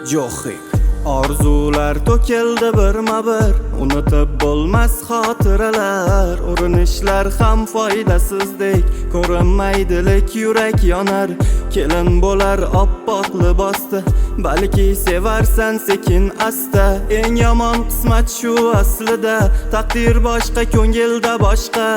Johik. Orzular to'kildi birma-bir, unutib bo'lmas xotiralar. Urinishlar ham foydasizdek, ko'rinmaydilik yurak yonar. Kelin bo'lar oppoq libosda, balki sevarsan sekin asta. Eng yomon qismat shu aslida, taqdir boshqa, ko'ngilda boshqa.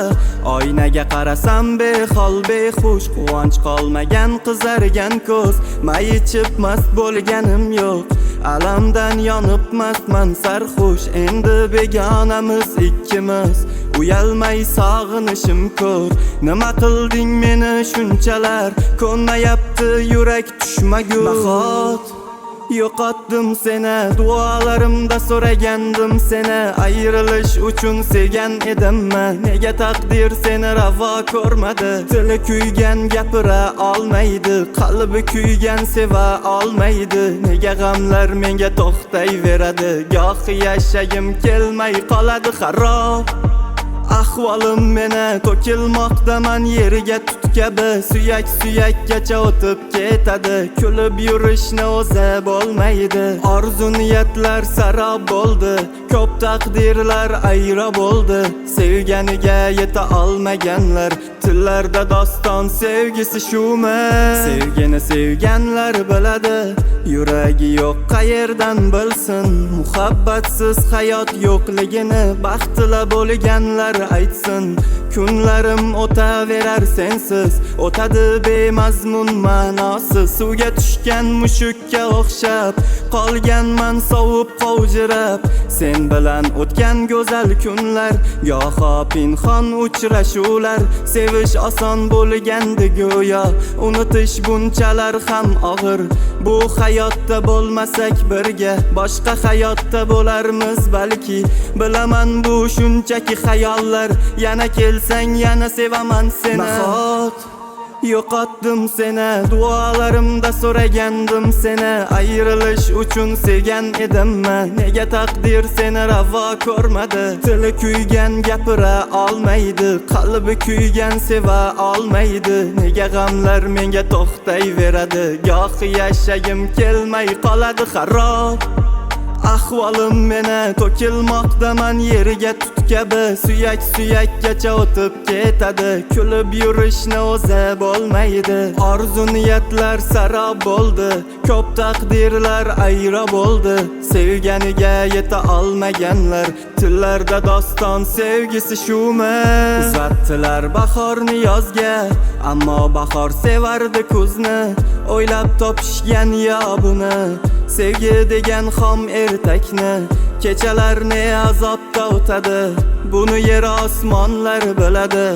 Oynaga qarasam behol behush, quvonch qolmagan qizargan ko'z. May ichib mast bo'lganim yo'q, alamdan yonib mastman sarxush. Endi begonamiz ikkimiz, uyalmay sog'inishim ko'r. Nima qilding meni shunchalar, ko'nmayapti yurak tushmagur. Nahot yo'qotdim seni, duolarimda so'ragandim seni. Ayrilish uchun sevgan edimmi, nega taqdir seni ravo ko'rmadi? Tili kuygan gapira olmaydi, qalbi kuygan seva olmaydi. Nega g'amlar menga to'xtayveradi, gohi yashagim kelmay qoladi xarob. Ahvolim meni to'kilmoqdaman yerga tut kabi, suyak-suyakgacha o'tib ketadi. Kulib yurishni o'zi bo'lmaydi, orzu niyatlar sarob bo'ldi, ko'p taqdirlar ayro bo'ldi. Sevganiga yeta olmaganlar, tillarda doston sevgisi shumi? Sevgini sevganlar biladi, yuragi yo'q qayerdan bilsin. Muhabbatsiz hayot yo'qligini baxtli bo'lganlar aytsin. Kunlarim o'taverar sensiz, o'tadi bemazmun ma'nosiz. Suvga tushgan mushukka o'xshab qolganman sovib qovjirab. Sen bilan o'tgan go'zal kunlar, goho pinhon uchrashuvlar. Sevish oson bo'lgandi go'yo, unutish bunchalar ham og'ir. Bu hayotda bo'lmasak birga, boshqa hayotda bo'larmiz balki. Bilaman bu shunchaki xayollar, yana kelsang yana sevaman seni. Nahot yo'qotdim seni, duolarimda so'ragandim seni. Ayrilish uchun sevgan edimmi, nega taqdir seni ravo ko'rmadi? Tili kuygan gapira olmaydi, qalbi kuygan seva olmaydi. Nega g'amlar menga to'xtayveradi, gohi yashagim kelmay qoladi xarob. Ahvolim meni to'kilmoqdaman yerga tut kabi, suyak-suyakgacha o'tib ketadi. Kulib yurishni o'zi bo'lmaydi, orzu niyatlar sarob bo'ldi, ko'p taqdirlar ayro bo'ldi. Sevganiga yeta olmaganlar, tillarda doston sevgisi shumi? Uzatdilar bahorni yozga, ammo bahor sevardi kuzni. O'ylab topishgan yo buni, sevgi degan xom ertakni. Kechalarni azobda o'tadi, buni yer osmonlar biladi.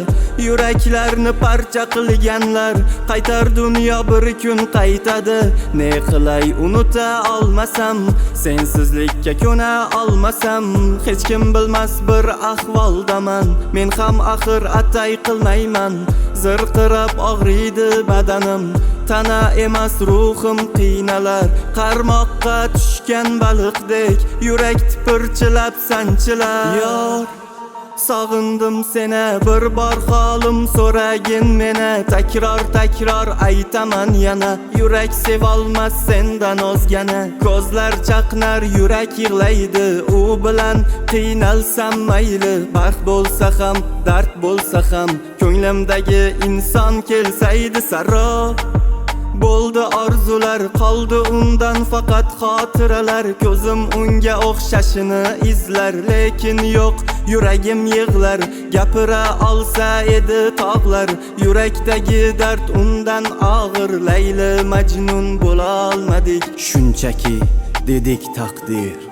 Yuraklarni parcha qilganlar, qaytar dunyo bir kun qaytadi. Ne qilay unuta olmasam, sensizlikka ko'na olmasam. Hech kim bilmas bir ahvoldaman, men ham axir atay qilmayman. Zirqirab og'riydi badanim, tana emas ruhim qiynalar. Qarmoqqa tushgan baliqdek, yurak tipirchilab sanchilar. Yor, sog'indim seni, bir bor holim so'ragin meni. Takror aytaman yana, yurak sevolmas sendan o'zgani. Ko'zlar chaqnar, yurak yig'laydi, u bilan qiynalsam mayli. Baxt bo'lsa ham, dard bo'lsa ham, ko'nglimdagi inson kelsaydi sarob. Bo'ldi orzular, qoldi undan faqat xotiralar. Ko'zim unga o'xshashini izlar, lekin yo'q, yuragim yig'lar. Gapira olsa edi tog'lar, yurakdagi dard undan og'ir. Layli Majnun bo'la olmadik, shunchaki dedik taqdir.